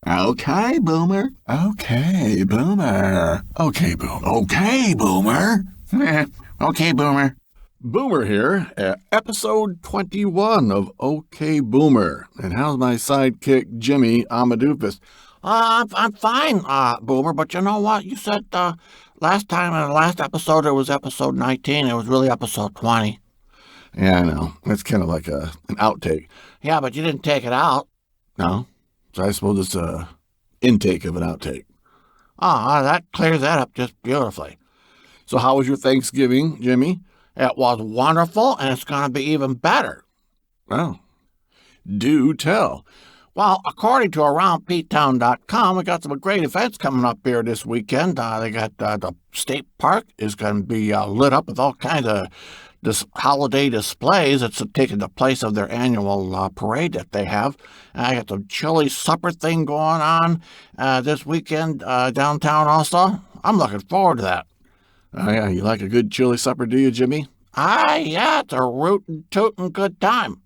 Okay, Boomer. Okay, Boomer. Okay, Boomer. Okay, Boomer. Okay, Boomer. Boomer here at episode 21 of OK Boomer. And how's my sidekick, Jimmy Amadoofus? I'm fine, Boomer, but you know what? You said last time in the last episode it was episode 19. It was really episode 20. Yeah, I know. It's kind of like an outtake. Yeah, but you didn't take it out. No. So I suppose it's a intake of an outtake. That clears that up just beautifully. So how was your Thanksgiving, Jimmy? It was wonderful, and it's going to be even better. Oh, do tell. Well, according to AroundPtown.com, we got some great events coming up here this weekend. They got the state park is going to be lit up with all kinds of holiday displays. It's taking the place of their annual parade that they have. I got the chili supper thing going on this weekend downtown also. I'm looking forward to that. Oh, yeah, you like a good chili supper, do you, Jimmy? Yeah, it's a rootin' tootin' good time.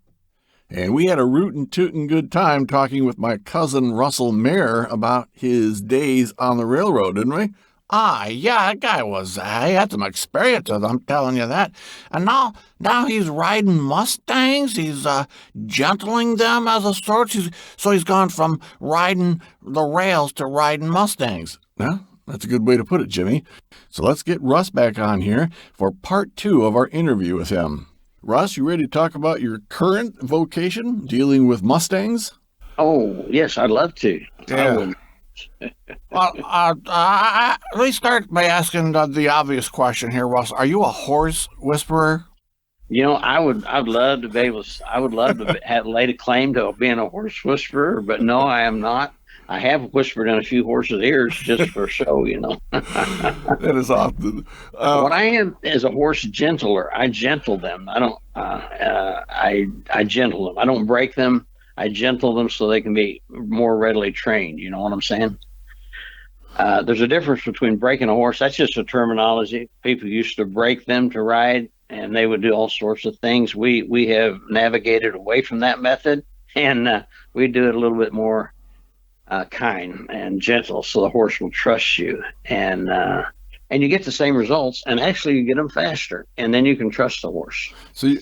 And we had a rootin' tootin' good time talking with my cousin Russell Mayer about his days on the railroad, didn't we? Yeah, that guy he had some experiences, I'm telling you that. And now he's riding Mustangs. He's gentling them as a sort. So he's gone from riding the rails to riding Mustangs. Well, that's a good way to put it, Jimmy. So let's get Russ back on here for part 2 of our interview with him. Russ, you ready to talk about your current vocation, dealing with Mustangs? Oh, yes, I'd love to. Yeah. Well, let me start by asking the obvious question here, Russ. Are you a horse whisperer? You know, I'd love to be able to, I would love to have laid a claim to being a horse whisperer, but no, I am not. I have whispered in a few horses' ears just for show, you know. That is often. What I am is a horse gentler. I gentle them. I don't. I gentle them. I don't break them. I gentle them so they can be more readily trained. You know what I'm saying? There's a difference between breaking a horse. That's just a terminology. People used to break them to ride, and they would do all sorts of things. We have navigated away from that method, and we do it a little bit more kind and gentle, so the horse will trust you, and you get the same results, and actually you get them faster, and then you can trust the horse. So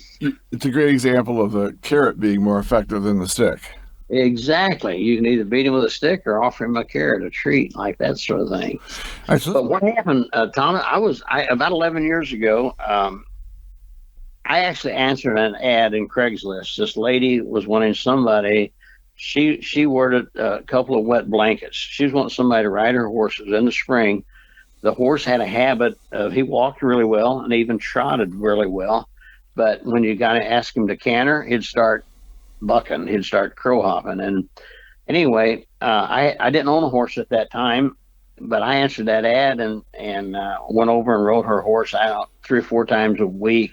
it's a great example of the carrot being more effective than the stick. Exactly. You can either beat him with a stick or offer him a carrot, a treat, like that sort of thing. But what happened, Tom, about 11 years ago, I actually answered an ad in Craigslist. This lady was wanting somebody. She ordered a couple of wet blankets. She was wanting somebody to ride her horses in the spring. The horse had a habit of, he walked really well and even trotted really well. But when you got to ask him to canter, he'd start bucking, he'd start crow hopping. And anyway, I didn't own a horse at that time, but I answered that ad and went over and rode her horse out 3 or 4 times a week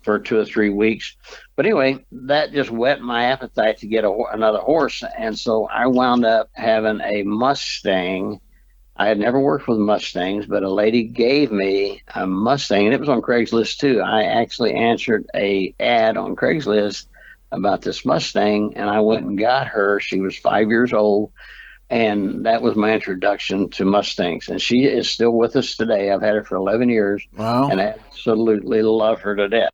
for 2 or 3 weeks. But anyway, that just whet my appetite to get another horse. And so I wound up having a Mustang. I had never worked with Mustangs, but a lady gave me a Mustang, and it was on Craigslist too. I actually answered a ad on Craigslist about this Mustang, and I went and got her. She was 5 years old, and that was my introduction to Mustangs. And she is still with us today. I've had her for 11 years. Wow. And I absolutely love her to death.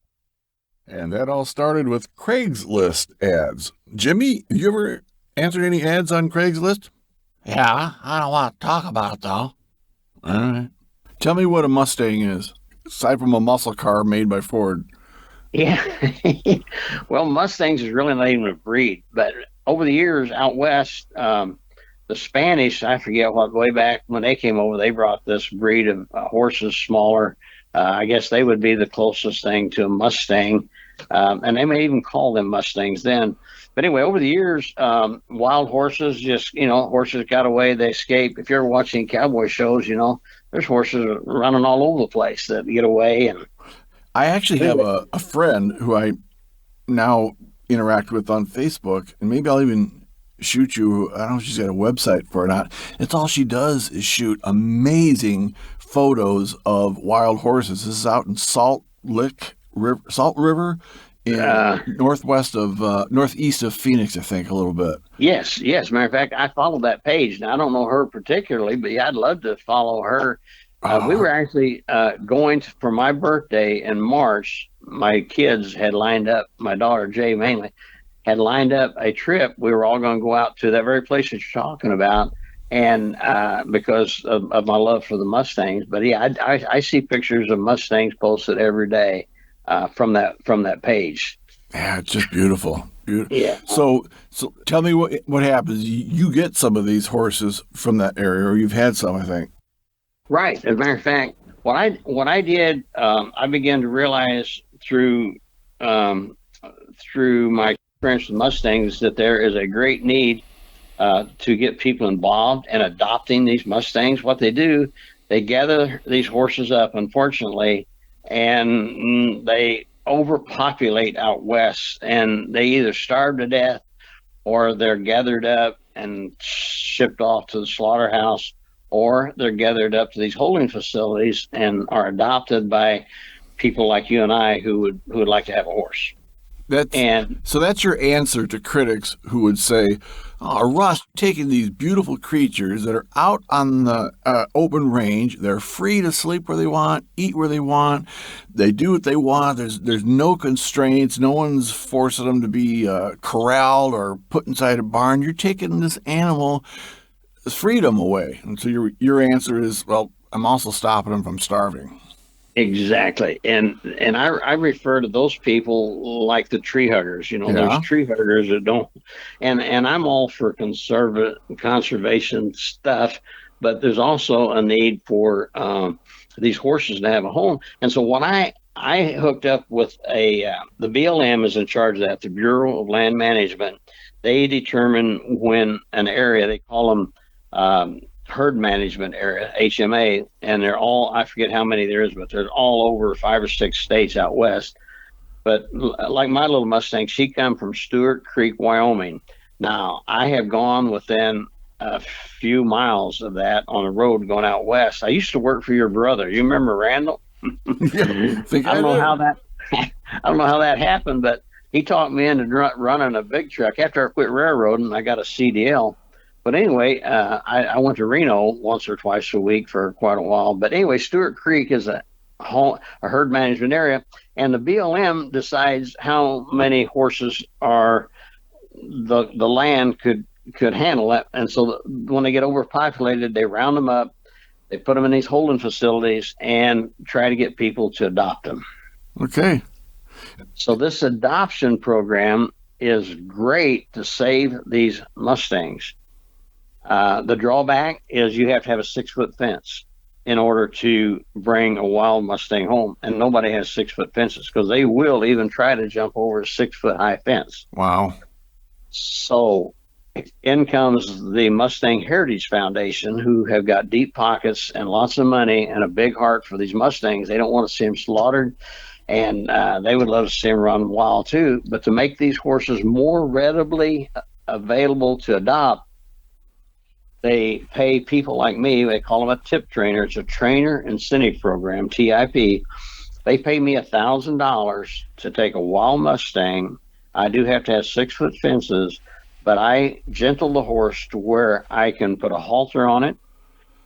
And that all started with Craigslist ads. Jimmy, have you ever answered any ads on Craigslist? Yeah, I don't want to talk about it, though. All right. Tell me what a Mustang is, aside from a muscle car made by Ford. Yeah. Well, Mustangs is really not even a breed. But over the years out west, the Spanish, I forget what, way back when they came over, they brought this breed of horses, smaller. I guess they would be the closest thing to a Mustang. And they may even call them Mustangs then. But anyway, over the years, wild horses horses got away, they escape. If you're ever watching cowboy shows, there's horses running all over the place that get away. And I actually have a friend who I now interact with on Facebook, and maybe I'll even shoot you. I don't know if she's got a website for it or not. It's all she does is shoot amazing photos of wild horses. This is out in Salt River northeast of Phoenix, I think, a little bit. Yes. Matter of fact, I followed that page. Now, I don't know her particularly, but yeah, I'd love to follow her. We were actually going for my birthday in March. My kids had lined up, my daughter Jay mainly, had lined up a trip. We were all going to go out to that very place that you're talking about, and because of my love for the Mustangs. But yeah, I see pictures of Mustangs posted every day from that page. Yeah, it's just beautiful. Yeah. So tell me what happens. You get some of these horses from that area, or you've had some, I think. Right. As a matter of fact, what I did, I began to realize through my experience with Mustangs that there is a great need to get people involved in adopting these Mustangs. What they do, they gather these horses up, unfortunately, and they overpopulate out west, and they either starve to death or they're gathered up and shipped off to the slaughterhouse, or they're gathered up to these holding facilities and are adopted by people like you and I who would like to have a horse. So that's your answer to critics who would say, "Oh, Russ, taking these beautiful creatures that are out on the open range, they're free to sleep where they want, eat where they want, they do what they want. There's no constraints. No one's forcing them to be corralled or put inside a barn. You're taking this animal's freedom away." And so your answer is, "Well, I'm also stopping them from starving." Exactly. And I refer to those people like the tree huggers. There's tree huggers that don't, and I'm all for conservation stuff, but there's also a need for these horses to have a home. And so what I hooked up with the BLM is in charge of that, the Bureau of Land Management. They determine when an area, they call them herd management area, HMA, and they're all, I forget how many there is, but they're all over 5 or 6 states out west. But like my little Mustang, she come from Stewart Creek, Wyoming. Now, I have gone within a few miles of that on the road going out west. I used to work for your brother. You remember Randall? Yeah, I don't know how that happened, but he talked me into running a big truck. After I quit railroading, I got a CDL. But anyway, I went to Reno once or twice a week for quite a while. But anyway, Stewart Creek is a herd management area, and the BLM decides how many horses are the land could handle that. And so when they get overpopulated, they round them up, they put them in these holding facilities, and try to get people to adopt them. Okay. So this adoption program is great to save these Mustangs. The drawback is you have to have a 6-foot fence in order to bring a wild Mustang home, and nobody has 6-foot fences because they will even try to jump over a 6-foot high fence. Wow. So in comes the Mustang Heritage Foundation, who have got deep pockets and lots of money and a big heart for these Mustangs. They don't want to see them slaughtered, and they would love to see them run wild too. But to make these horses more readily available to adopt, they pay people like me, they call them a tip trainer. It's a trainer incentive program, TIP. They pay me $1,000 to take a wild Mustang. I do have to have 6-foot fences, but I gentle the horse to where I can put a halter on it,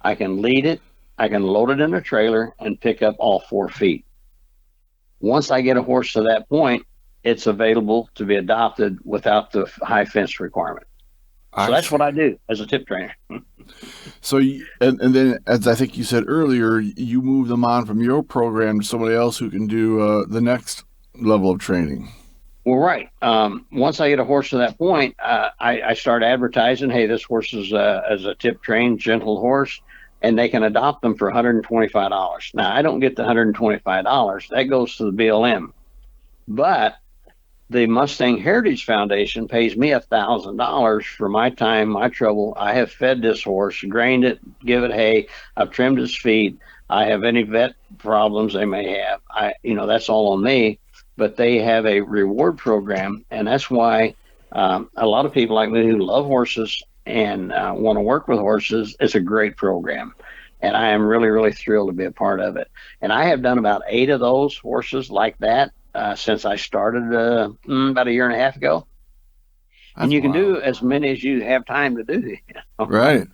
I can lead it, I can load it in a trailer and pick up all 4 feet. Once I get a horse to that point, it's available to be adopted without the high fence requirement. So that's what I do as a tip trainer. So, and then, as I think you said earlier, you move them on from your program to somebody else who can do the next level of training. Well, right. Once I get a horse to that point, I start advertising, hey, this horse is as a tip trained, gentle horse, and they can adopt them for $125. Now, I don't get the $125. That goes to the BLM. But the Mustang Heritage Foundation pays me $1,000 for my time, my trouble. I have fed this horse, grained it, give it hay. I've trimmed its feet. I have any vet problems they may have. That's all on me. But they have a reward program, and that's why a lot of people like me who love horses and want to work with horses, it's a great program. And I am really, really thrilled to be a part of it. And I have done about 8 of those horses like that. since I started about a year and a half ago. That's and you can wild. do as many as you have time to do. You know? Right.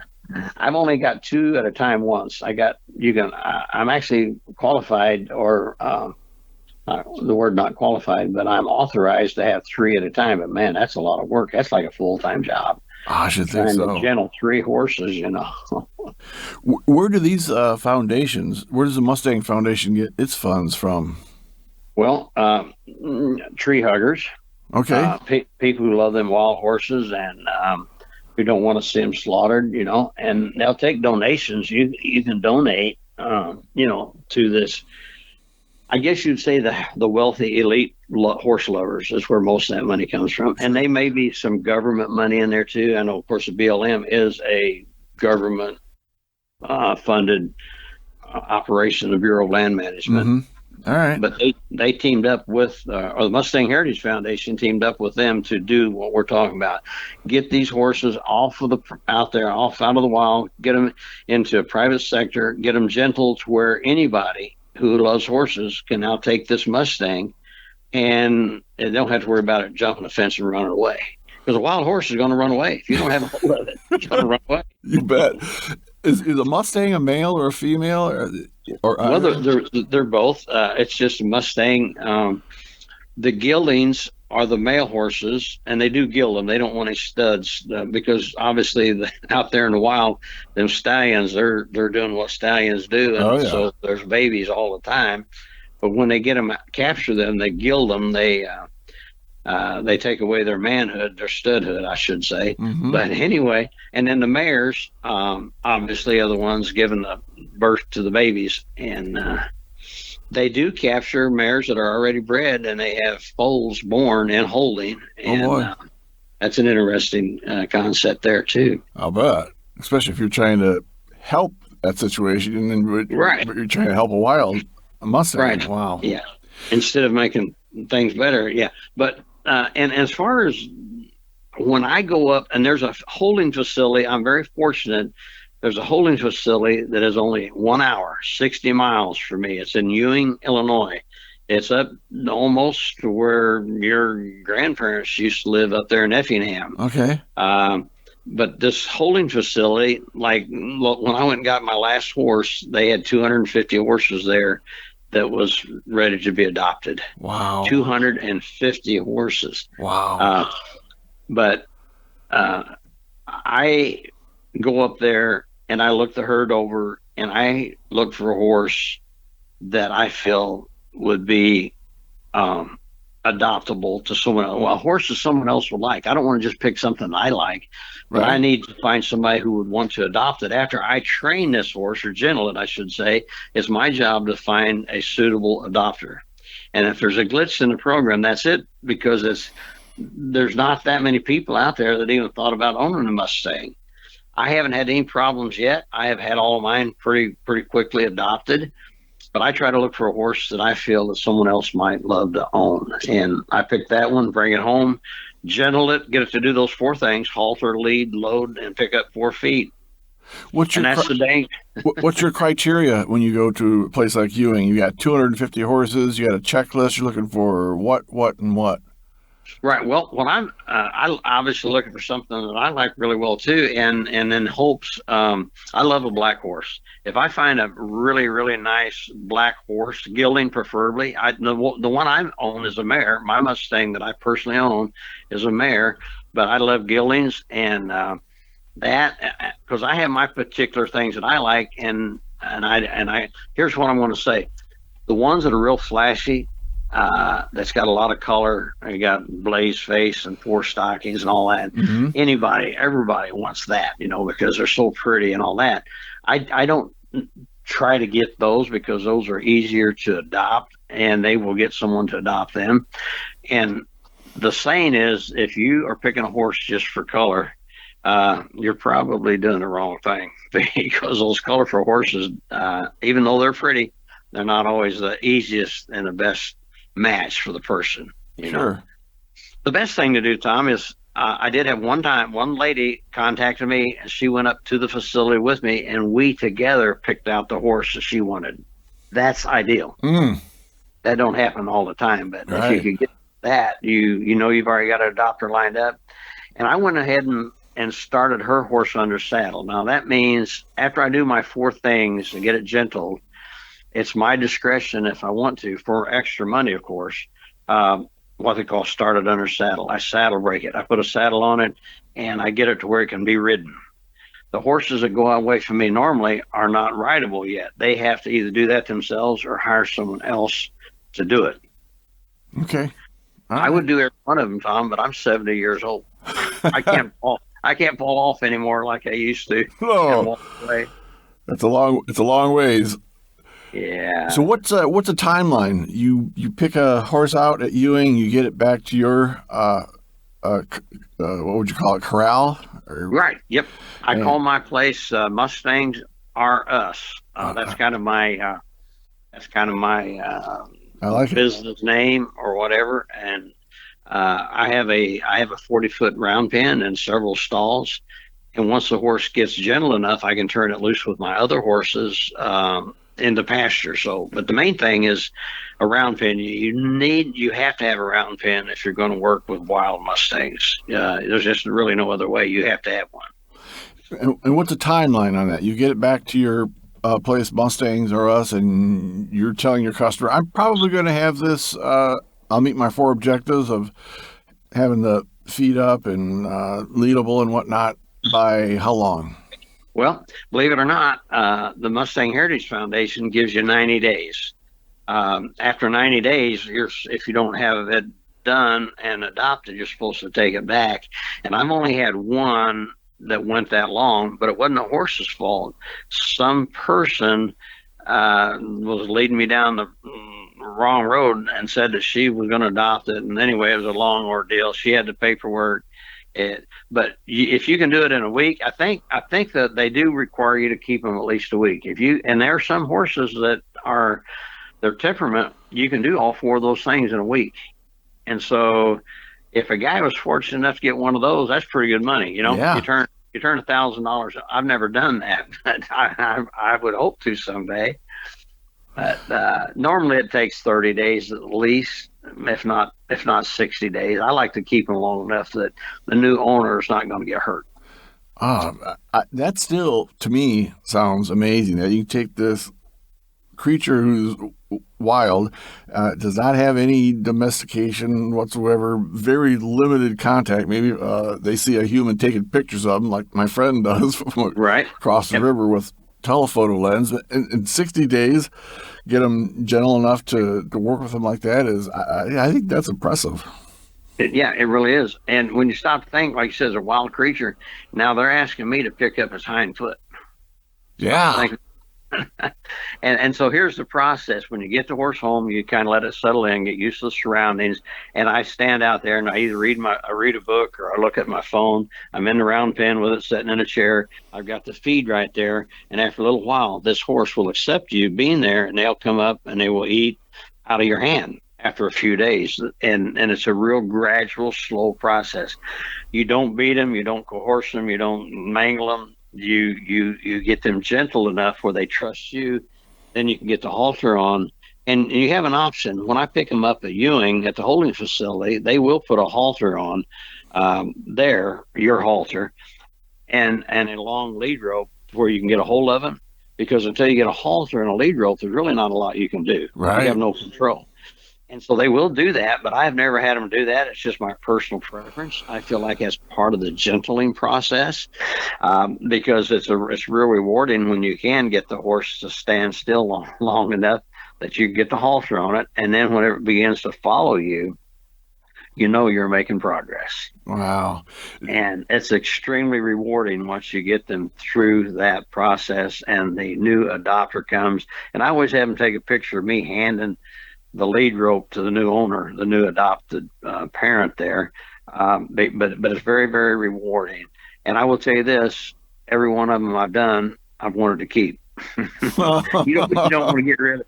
I've only got 2 at a time once. I'm actually qualified, or the word not qualified, but I'm authorized to have 3 at a time. But man, that's a lot of work. That's like a full-time job. I should think Trying so. to gentle 3 horses, you know. Where do these foundations, where does the Mustang Foundation get its funds from? Well, tree huggers. Okay. People who love them wild horses and who don't want to see them slaughtered, you know, and they'll take donations. You can donate, you know, to this. I guess you'd say the wealthy elite horse lovers is where most of that money comes from, and they may be some government money in there too. I know, of course, the BLM is a government funded operation, the Bureau of Land Management. Mm-hmm. All right. But they teamed up with, or the Mustang Heritage Foundation teamed up with them to do what we're talking about. Get these horses out of the wild, get them into a private sector, get them gentle to where anybody who loves horses can now take this Mustang and they don't have to worry about it jumping a fence and running away. Because a wild horse is going to run away. If you don't have a hold of it, it's going to run away. You bet. Is a Mustang a male or a female? Well, they're both. It's just a Mustang. The geldings are the male horses, and they do gild them. They don't want any studs because obviously out there in the wild, them stallions, they're doing what stallions do, and so there's babies all the time. But when they capture them, they gild them. They take away their manhood, their studhood, I should say. Mm-hmm. But anyway, and then the mares, obviously, are the ones giving the birth to the babies. And they do capture mares that are already bred, and they have foals born and holding. And that's an interesting concept there, too. I'll bet. Especially if you're trying to help that situation, and you're trying to help a wild Mustang. Right. Wow. Yeah. Instead of making things better. Yeah. But and as far as when I go up, and there's a holding facility, I'm very fortunate. There's a holding facility that is only 1 hour, 60 miles from me. It's in Ewing, Illinois. It's up almost where your grandparents used to live, up there in Effingham. Okay. But this holding facility, like when I went and got my last horse, they had 250 horses there that was ready to be adopted. Wow. 250 horses. Wow. But I go up there and I look the herd over and I look for a horse that I feel would be adoptable to someone else. Well, a horse that someone else would like. I don't want to just pick something I like, but I need to find somebody who would want to adopt it. After I train this horse, or gentle it, I should say, it's my job to find a suitable adopter. And if there's a glitch in the program, that's it, because there's not that many people out there that even thought about owning a Mustang. I haven't had any problems yet. I have had all of mine pretty quickly adopted. But I try to look for a horse that I feel that someone else might love to own. And I pick that one, bring it home, gentle it, get it to do those 4 things: halter, lead, load, and pick up 4 feet. What's your criteria when you go to a place like Ewing? You got 250 horses, you got a checklist, you're looking for what, and what? Right. Well, I'm obviously looking for something that I like really well too, and in hopes. I love a black horse. If I find a really, really nice black horse, gelding preferably, the one I own is a mare. My Mustang that I personally own is a mare, but I love geldings, and that because I have my particular things that I like, and I here's what I'm going to say: the ones that are real flashy. That's got a lot of color. You got blaze face and 4 stockings and all that. Mm-hmm. Everybody wants that, because they're so pretty and all that. I don't try to get those because those are easier to adopt and they will get someone to adopt them. And the saying is, if you are picking a horse just for color, you're probably doing the wrong thing, because those colorful horses, even though they're pretty, they're not always the easiest and the best match for the person. Sure. The best thing to do, Tom, is I did have one lady contacted me, and she went up to the facility with me, and we together picked out the horse that she wanted. That's ideal. That don't happen all the time, but if you Right. could get that, you know you've already got an adopter lined up. And I went ahead and started her horse under saddle. Now that means after I do my 4 things and get it gentle, it's my discretion if I want to, for extra money, of course. What they call started under saddle. I saddle break it. I put a saddle on it, and I get it to where it can be ridden. The horses that go away from me normally are not rideable yet. They have to either do that themselves or hire someone else to do it. Okay. I would do every one of them, Tom, but I'm 70 years old. I can't fall. I can't fall off anymore like I used to and Oh, walk away. it's a long ways. Yeah. So what's a timeline? You pick a horse out at Ewing, you get it back to your what would you call it, corral? Right. Yep. I call my place MustangsR-us. That's kind of my I like it. business name or whatever. And I have a 40-foot round pen and several stalls. And once the horse gets gentle enough, I can turn it loose with my other horses into pasture. So, but the main thing is a round pen. You have to have a round pen if you're going to work with wild Mustangs. There's just really no other way. You have to have one. And what's the timeline on that? You get it back to your place, MustangsR-us, and you're telling your customer, I'm probably going to have this. I'll meet my 4 objectives of having the feed up and leadable and whatnot by how long? Well, believe it or not, the Mustang Heritage Foundation gives you 90 days. After 90 days, if you don't have it done and adopted, you're supposed to take it back. And I've only had one that went that long, but it wasn't the horse's fault. Some person was leading me down the wrong road and said that she was going to adopt it. And anyway, it was a long ordeal. She had the paperwork. But if you can do it in a week, I think that they do require you to keep them at least a week. And there are some horses that are their temperament, you can do all 4 of those things in a week. And so if a guy was fortunate enough to get one of those, that's pretty good money. Yeah. You turn $1,000. I've never done that, but I would hope to someday. But normally it takes 30 days at least, if not 60 days. I like to keep them long enough that the new owner is not going to get hurt. That still, to me, sounds amazing that you take this creature who's wild, does not have any domestication whatsoever, very limited contact. Maybe they see a human taking pictures of them, like my friend does, right across the river with telephoto lens. In 60 days, get them gentle enough to work with them like that I think that's impressive. Yeah, it really is. And when you stop to think, like you said, it's a wild creature. Now they're asking me to pick up his hind foot. Yeah. And so here's the process. When you get the horse home, you kind of let it settle in, get used to the surroundings. And I stand out there and I either read a book or I look at my phone. I'm in the round pen with it, sitting in a chair. I've got the feed right there. And after a little while, this horse will accept you being there, and they'll come up and they will eat out of your hand after a few days. And it's a real gradual, slow process. You don't beat them, you don't coerce them, you don't mangle them. You get them gentle enough where they trust you. Then you can get the halter on, and you have an option. When I pick them up at Ewing at the holding facility, they will put a halter on your halter, and a long lead rope where you can get a hold of them. Because until you get a halter and a lead rope, there's really not a lot you can do. Right. You have no control. And so they will do that, but I've never had them do that. It's just my personal preference. I feel like that's part of the gentling process, because it's real rewarding when you can get the horse to stand still long enough that you get the halter on it. And then whenever it begins to follow you, you know you're making progress. Wow. And it's extremely rewarding once you get them through that process and the new adopter comes. And I always have them take a picture of me handing the lead rope to the new owner, the new adopted parent there. But it's very, very rewarding. And I will tell you this, every one of them I've wanted to keep. You don't want to get rid of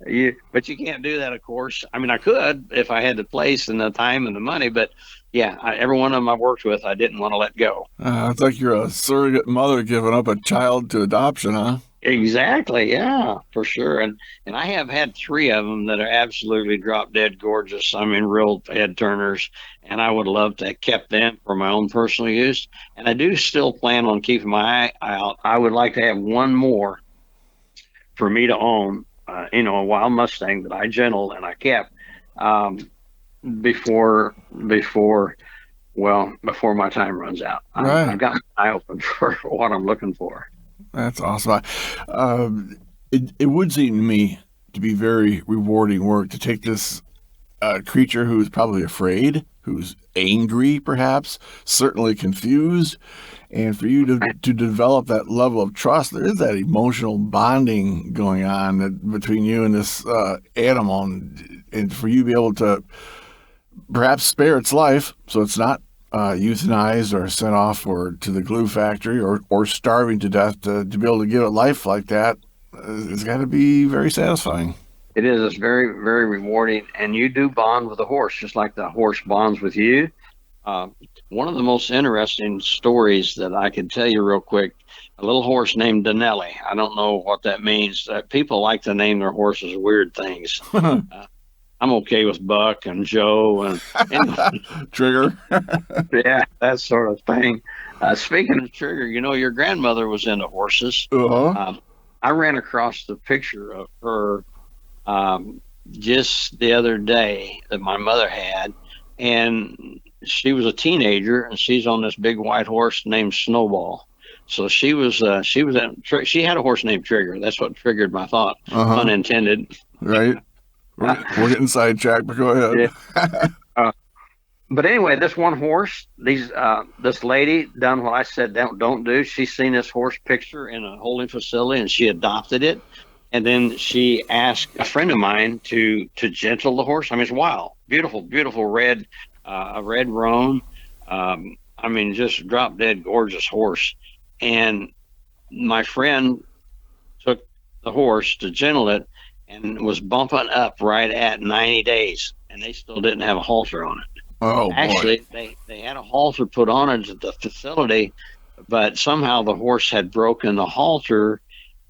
you, but you can't do that, of course. I mean, I could if I had the place and the time and the money, but yeah, every one of them I worked with, I didn't want to let go. It's like you're a surrogate mother giving up a child to adoption, huh? Exactly, yeah, for sure. And I have had three of them that are absolutely drop dead gorgeous. I mean, real head turners, and I would love to have kept them for my own personal use. And I do still plan on keeping my eye out. I would like to have one more for me to own. A wild Mustang that I gentled and I kept um, before before my time runs out. Right. I've got my eye open for what I'm looking for. That's awesome. It would seem to me to be very rewarding work to take this creature who's probably afraid, who's angry, perhaps, certainly confused, and for you to develop that level of trust. There is that emotional bonding going on between you and this animal, and for you to be able to perhaps spare its life so it's not euthanized or sent off or to the glue factory or starving to death, to be able to give it life like that, it's got to be very satisfying. It is. It's very, very rewarding, and you do bond with the horse, just like the horse bonds with you. One of the most interesting stories that I can tell you real quick, a little horse named Denelli. I don't know what that means. People like to name their horses weird things. I'm okay with Buck and Joe and Trigger. yeah, that sort of thing. Speaking of Trigger, your grandmother was into horses. Uh-huh. I ran across the picture of her just the other day that my mother had, and she was a teenager, and she's on this big white horse named Snowball. So she had a horse named Trigger. That's what triggered my thought, pun intended. Right. We're getting sidetracked, but go ahead. Yeah. But anyway, this one horse, this lady done what I said don't do. She's seen this horse picture in a holding facility, and she adopted it. And then she asked a friend of mine to gentle the horse. I mean, it's wild, beautiful, beautiful red, a red roan. I mean, just drop dead gorgeous horse. And my friend took the horse to gentle it and was bumping up right at 90 days, and they still didn't have a halter on it. Oh, actually, boy. they had a halter put on it at the facility, but somehow the horse had broken the halter,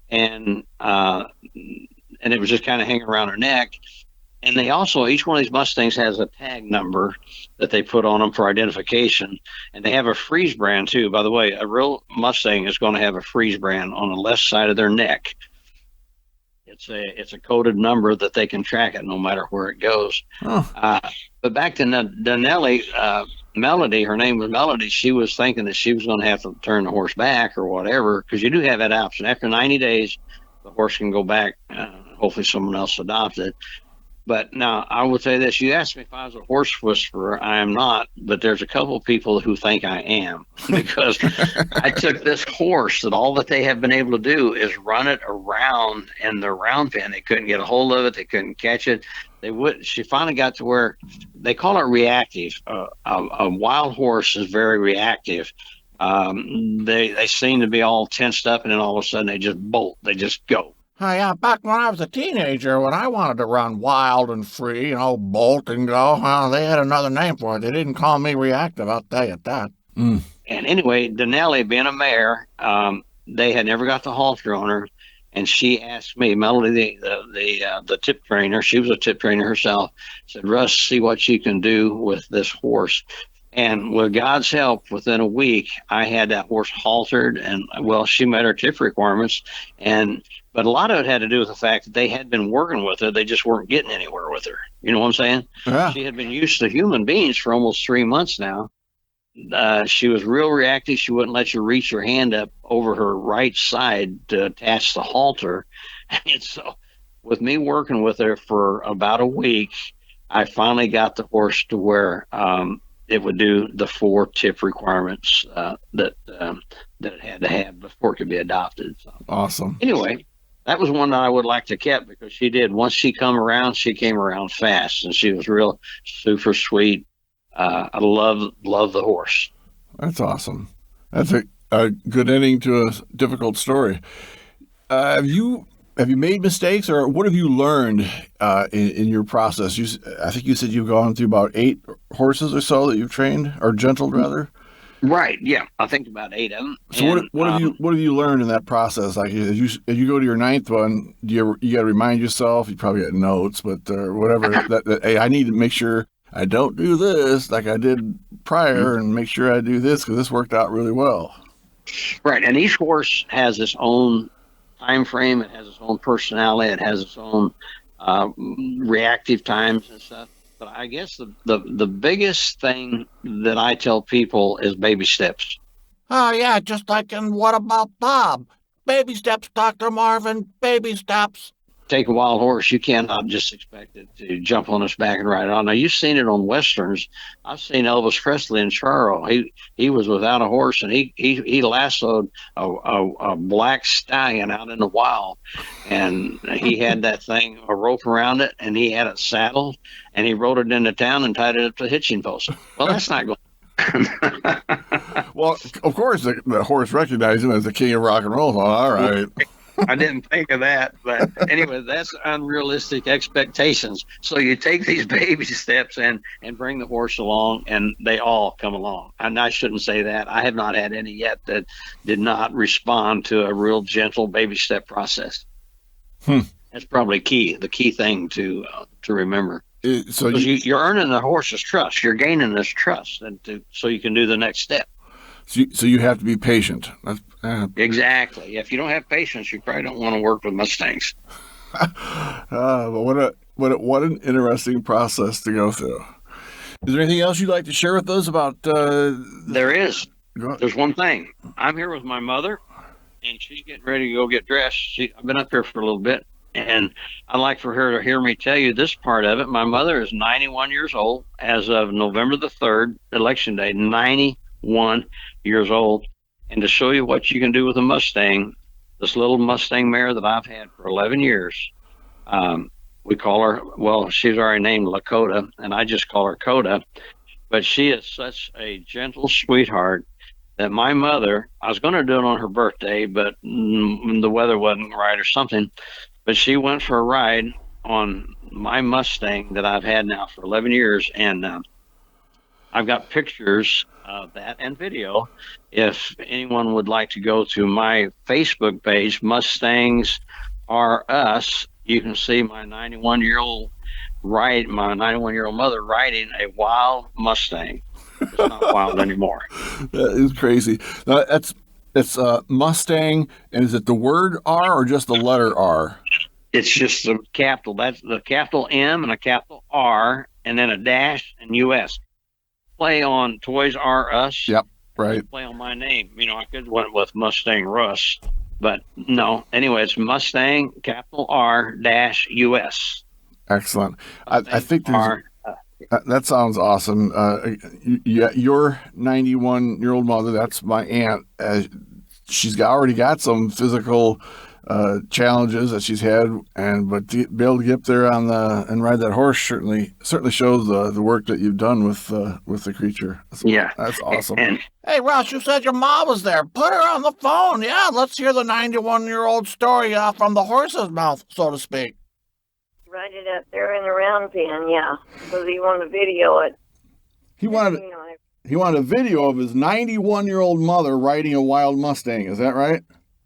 and it was just kind of hanging around her neck. And they also, each one of these Mustangs has a tag number that they put on them for identification, and they have a freeze brand too. By the way, a real Mustang is going to have a freeze brand on the left side of their neck. It's a coded number that they can track it no matter where it goes. Oh. But back to Denelli, Melody, her name was Melody. She was thinking that she was going to have to turn the horse back or whatever, because you do have that option. After 90 days, the horse can go back. Hopefully someone else adopts it. But now I will say this. You asked me if I was a horse whisperer. I am not, but there's a couple of people who think I am, because I took this horse that all that they have been able to do is run it around in the round pen. They couldn't get a hold of it. They couldn't catch it. She finally got to where they call it reactive. A wild horse is very reactive. They seem to be all tensed up, and then all of a sudden they just bolt. They just go. Yeah, back when I was a teenager, when I wanted to run wild and free, bolt and go, they had another name for it. They didn't call me reactive, I'll tell you that. And anyway, Denelli, being a mare, they had never got the halter on her, and she asked me, Melody, the tip trainer, she was a tip trainer herself, said, Russ, see what you can do with this horse. And with God's help, within a week, I had that horse haltered, and she met her tip requirements. But a lot of it had to do with the fact that they had been working with her. They just weren't getting anywhere with her. You know what I'm saying? Yeah. She had been used to human beings for almost 3 months now. She was real reactive. She wouldn't let you reach your hand up over her right side to attach the halter. And so with me working with her for about a week, I finally got the horse to where it would do the 4 tip requirements that it had to have before it could be adopted. So, awesome. Anyway, that was one that I would like to keep, because she did. Once she came around fast, and she was real super sweet. I love the horse. That's awesome. That's a good ending to a difficult story. Have you made mistakes, or what have you learned in your process? I think you said you've gone through about 8 horses or so that you've trained, or gentled rather. Right. Yeah. I think about 8 of them. So what have you learned in that process? Like as you go to your ninth one, you got to remind yourself. You probably got notes, but whatever. that hey, I need to make sure I don't do this like I did prior, and make sure I do this because this worked out really well. Right. And each horse has its own time frame. It has its own personality. It has its own reactive times and stuff. But I guess the biggest thing that I tell people is baby steps. Oh, yeah, just like in What About Bob? Baby steps, Dr. Marvin, baby steps. Take a wild horse, you cannot just expect it to jump on its back and ride on. Now, you've seen it on Westerns. I've seen Elvis Presley in Charro. He was without a horse, and he lassoed a black stallion out in the wild. And he had that thing, a rope around it, and he had it saddled, and he rode it into town and tied it up to a hitching post. Well, that's not going. Well, of course, the horse recognized him as the king of rock and roll. All right. I didn't think of that, but anyway, that's unrealistic expectations. So you take these baby steps and bring the horse along, and they all come along. And I shouldn't say that. I have not had any yet that did not respond to a real gentle baby step process. That's probably the key thing to remember. So you're earning the horse's trust. You're gaining this trust, so you can do the next step. So you have to be patient. Exactly. If you don't have patience, you probably don't want to work with Mustangs. But what an interesting process to go through. Is there anything else you'd like to share with us about? There is. There's one thing. I'm here with my mother, and she's getting ready to go get dressed. I've been up here for a little bit, and I'd like for her to hear me tell you this part of it. My mother is 91 years old as of November the 3rd, Election Day, 91 years old. And to show you what you can do with a Mustang, this little Mustang mare that I've had for 11 years, we call her, well, she's already named Lakota, and I just call her Coda. But she is such a gentle sweetheart that my mother, I was going to do it on her birthday, but the weather wasn't right or something. But she went for a ride on my Mustang that I've had now for 11 years, and I've got pictures of that and video. If anyone would like to go to my Facebook page, MustangsR-us, you can see my 91-year-old mother riding a wild Mustang. It's not wild anymore. That is crazy. It's Mustang, and is it the word R or just the letter R? It's just the capital. That's the capital M and a capital R, and then a dash and US. Play on Toys R Us. Yep, right. Play on my name. I could went with MustangsR-us, but no. Anyway, it's Mustang capital R dash US. Excellent. I think that sounds awesome. Your 91-year-old mother, that's my aunt. She's already got some physical challenges that she's had, but to be able to get up there and ride that horse certainly shows the work that you've done with the creature. That's awesome. Hey, Russ, you said your mom was there. Put her on the phone. Yeah, let's hear the 91-year-old story from the horse's mouth, so to speak. Right it up there in the round pen, yeah, because he wanted to video it. He wanted a video of his 91-year-old mother riding a wild Mustang. Is that right?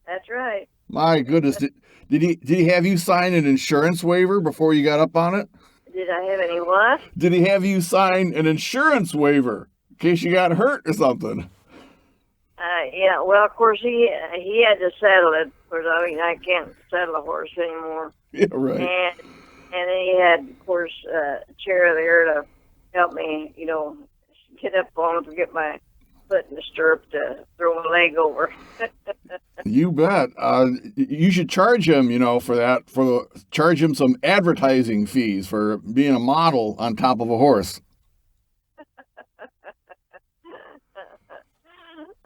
That's right. My goodness, did he have you sign an insurance waiver before you got up on it? Did I have any what? Did he have you sign an insurance waiver in case you got hurt or something? Yeah. Well, of course he had to settle it. Of course, I can't settle a horse anymore. Yeah, right. And then he had, of course, a chair there to help me, get up on to get my foot in the stirrup to throw a leg over. You bet. You should charge him, for that. Charge him some advertising fees for being a model on top of a horse.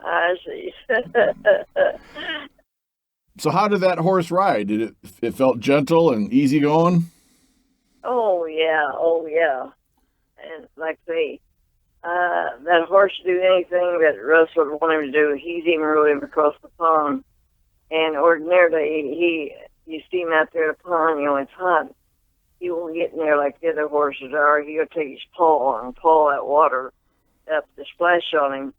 I see. So how did that horse ride? It felt gentle and easygoing? Oh yeah. And like I say, that horse do anything that Russ would want him to do. He's even rode him across the pond. And ordinarily, you see him out there at the pond, it's hot. He won't get in there like the other horses are. He'll take his paw and paw that water up to splash on him.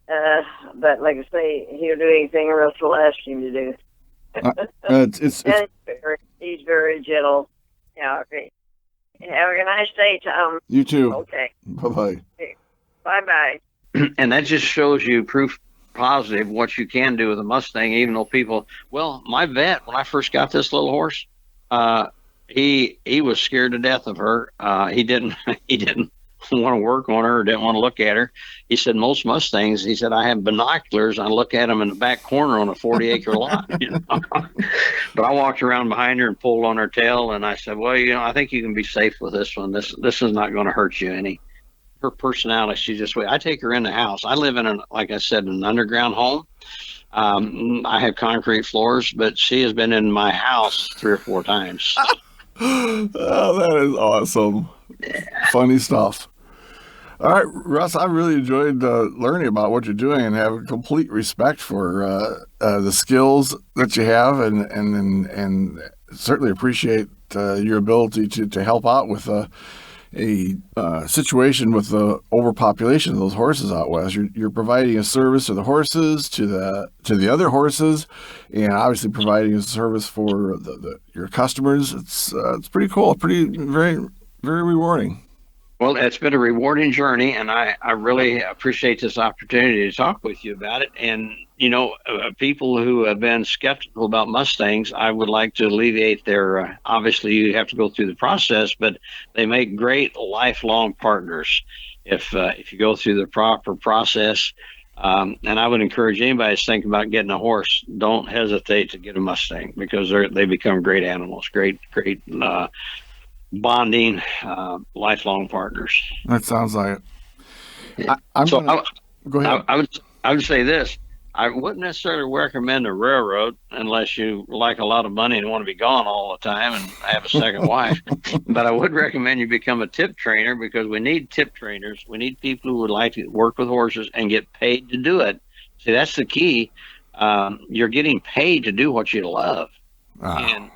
But like I say, he'll do anything Russ will ask him to do. It's And he's very gentle. Yeah, okay. Have a nice day, Tom. You too. Okay. Bye-bye. Bye-bye. And that just shows you proof positive what you can do with a Mustang, even though people, well, my vet, when I first got this little horse, he was scared to death of her. He didn't want to work on her or didn't want to look at her. He said, most Mustangs, he said, I have binoculars. I look at them in the back corner on a 40-acre lot. You know? But I walked around behind her and pulled on her tail, and I said, well, I think you can be safe with this one. This is not going to hurt you any. Her personality, she just, I take her in the house. I live in, like I said, an underground home. I have concrete floors, but she has been in my house 3 or 4 times. Oh, that is awesome. Funny stuff. All right, Russ, I really enjoyed learning about what you're doing and have a complete respect for the skills that you have and certainly appreciate your ability to help out with a situation with the overpopulation of those horses out west. You're providing a service to the horses, to the other horses, and obviously providing a service for your customers. It's pretty cool, very, very rewarding. Well, it's been a rewarding journey, and I really appreciate this opportunity to talk with you about it. And, people who have been skeptical about Mustangs, I would like to alleviate their, obviously you have to go through the process, but they make great lifelong partners if you go through the proper process. And I would encourage anybody that's thinking about getting a horse, don't hesitate to get a Mustang, because they become great animals, great bonding, lifelong partners. That sounds like it. Go ahead. I would say this. I wouldn't necessarily recommend a railroad unless you like a lot of money and want to be gone all the time and have a second wife. But I would recommend you become a tip trainer, because we need tip trainers. We need people who would like to work with horses and get paid to do it. See, that's the key. You're getting paid to do what you love. And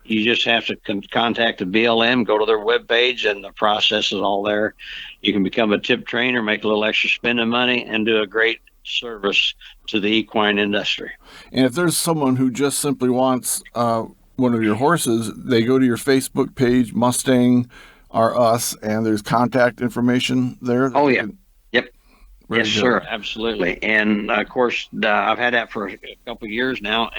you just have to contact the BLM, go to their webpage, and the process is all there. You can become a tip trainer, make a little extra spending money, and do a great service to the equine industry. And if there's someone who just simply wants one of your horses, they go to your Facebook page, MustangsR-us, and there's contact information there. Oh, yeah. Yep. Very yes, good. sir. Absolutely. And of course, I've had that for a couple of years now,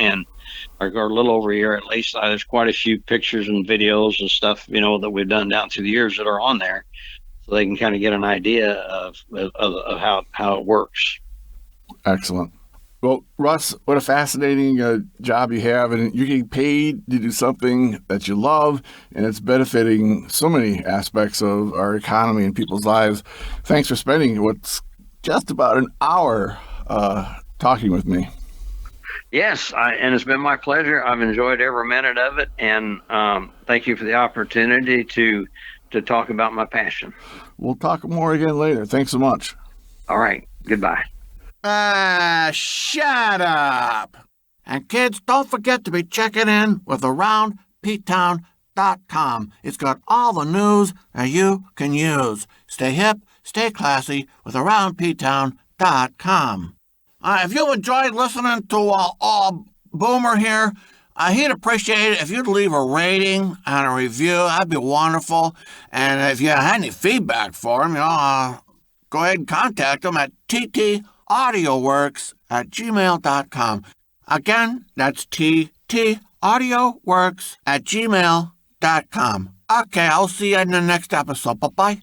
or a little over a year at least. There's quite a few pictures and videos and stuff, that we've done down through the years that are on there, so they can kind of get an idea of how it works. Excellent. Well, Russ, what a fascinating job you have, and you're getting paid to do something that you love, and it's benefiting so many aspects of our economy and people's lives. Thanks for spending what's just about an hour talking with me. Yes, and it's been my pleasure. I've enjoyed every minute of it, and thank you for the opportunity to talk about my passion. We'll talk more again later. Thanks so much. All right. Goodbye. Shut up. And kids, don't forget to be checking in with AroundPtown.com. It's got all the news that you can use. Stay hip, stay classy with AroundPtown.com. If you've enjoyed listening to Boomer here, he'd appreciate it if you'd leave a rating and a review. That'd be wonderful. And if you had any feedback for him, go ahead and contact him at ttaudioworks@gmail.com. Again, that's ttaudioworks@gmail.com. Okay, I'll see you in the next episode. Bye-bye.